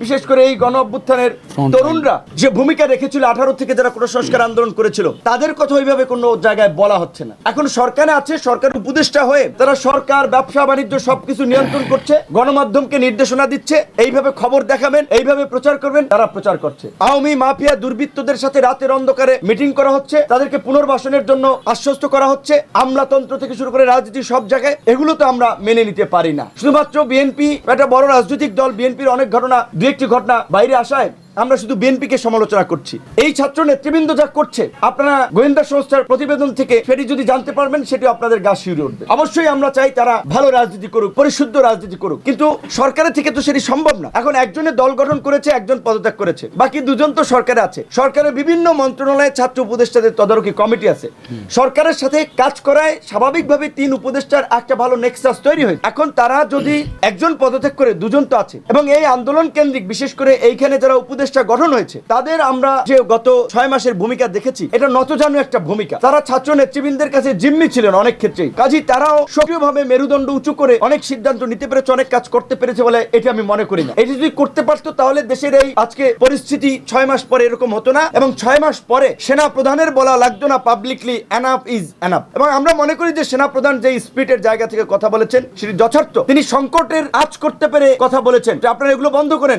বিশেষ করে এই গণ অভ্যুত্থানের তরুণরা যে ভূমিকা রেখেছিল 18 থেকে যারা কোনো সংস্কার আন্দোলন করেছিল, তাদের কথা ওইভাবে কোনো জায়গায় বলা হচ্ছে না। এখন সরকারে আছে, সরকার উপদেষ্টা হয়ে তারা সরকার, ব্যবসা বাণিজ্য সবকিছু নিয়ন্ত্রণ করছে, গণমাধ্যমকে নির্দেশনা দিচ্ছে, এইভাবে খবর দেখাবেন, এইভাবে প্রচার করবেন, তারা প্রচার করছে। আওয়ামী মাফিয়া দুর্বৃত্তদের সাথে রাতের অন্ধকারে মিটিং করা হচ্ছে, তাদেরকে পুনর্বাসনের জন্য আশ্বস্ত করা হচ্ছে, আমলাতন্ত্র থেকে শুরু করে রাজনীতি সব জায়গায়। এগুলো তো আমরা মেনে নিতে পারি না। শুধুমাত্র বিএনপি একটা বড় রাজনৈতিক দল, বিএনপির অনেক ঘটনা, দু একটি ঘটনা বাইরে আসায় আমরা শুধু বিএনপিকে সমালোচনা করছি। এই ছাত্র নেতৃবৃন্দ যা করছে, আপনারা গোয়েন্দা সংস্থার প্রতিবেদন থেকে সেটি যদি জানতে পারবেন, সেটি আপনাদের গা শিউরে উঠবে। অবশ্যই আমরা চাই তারা ভালো রাজনীতি করুক, পরিশুদ্ধ রাজনীতি করুক, কিন্তু সরকারের থেকে তো সেটি সম্ভব না। এখন একজনের দল গঠন করেছে, একজন পদত্যাগ করেছে, বাকি দুজন তো সরকারে আছে। সরকারের বিভিন্ন মন্ত্রণালয়ে ছাত্র উপদেষ্টাদের তদারকি কমিটি আছে। সরকারের সাথে কাজ করায় স্বাভাবিকভাবে 3 উপদেষ্টার একটা ভালো নেক্সাস তৈরি হয়েছে। এখন তারা যদি একজন পদত্যাগ করে, দুজন তো আছে। এবং এই আন্দোলন কেন্দ্রিক বিশেষ করে এইখানে যারা উপদেষ্টা গঠন হয়েছে, তাদের আমরা যে গত 6 মাসের ভূমিকা দেখেছি, এটা নতজানু একটা ভূমিকা। তারা ছাত্র নেতৃবৃন্দের কাছে জিম্মি ছিলেন অনেক ক্ষেত্রেই। কাজেই তারাও সক্রিয়ভাবে মেরুদণ্ড উঁচু করে অনেক সিদ্ধান্ত নিতে পেরেছে, অনেক কাজ করতে পেরেছে বলে এটা আমি মনে করি না। এটি যদি করতে পারতো, তাহলে দেশের এই আজকে পরিস্থিতি 6 মাস পরে এরকম হতো না। এবং 6 মাস পরে সেনা প্রধানের বলা লাগতো না পাবলিকলি এনাফ ইজ এনাফ। এবং আমরা মনে করি যে সেনা প্রধান যে স্পিরিটের জায়গা থেকে কথা বলেছেন, সেটি যথার্থ। তিনি সংকটের আঁচ করতে পেরে কথা বলেছেন যে আপনারা এগুলো বন্ধ করেন,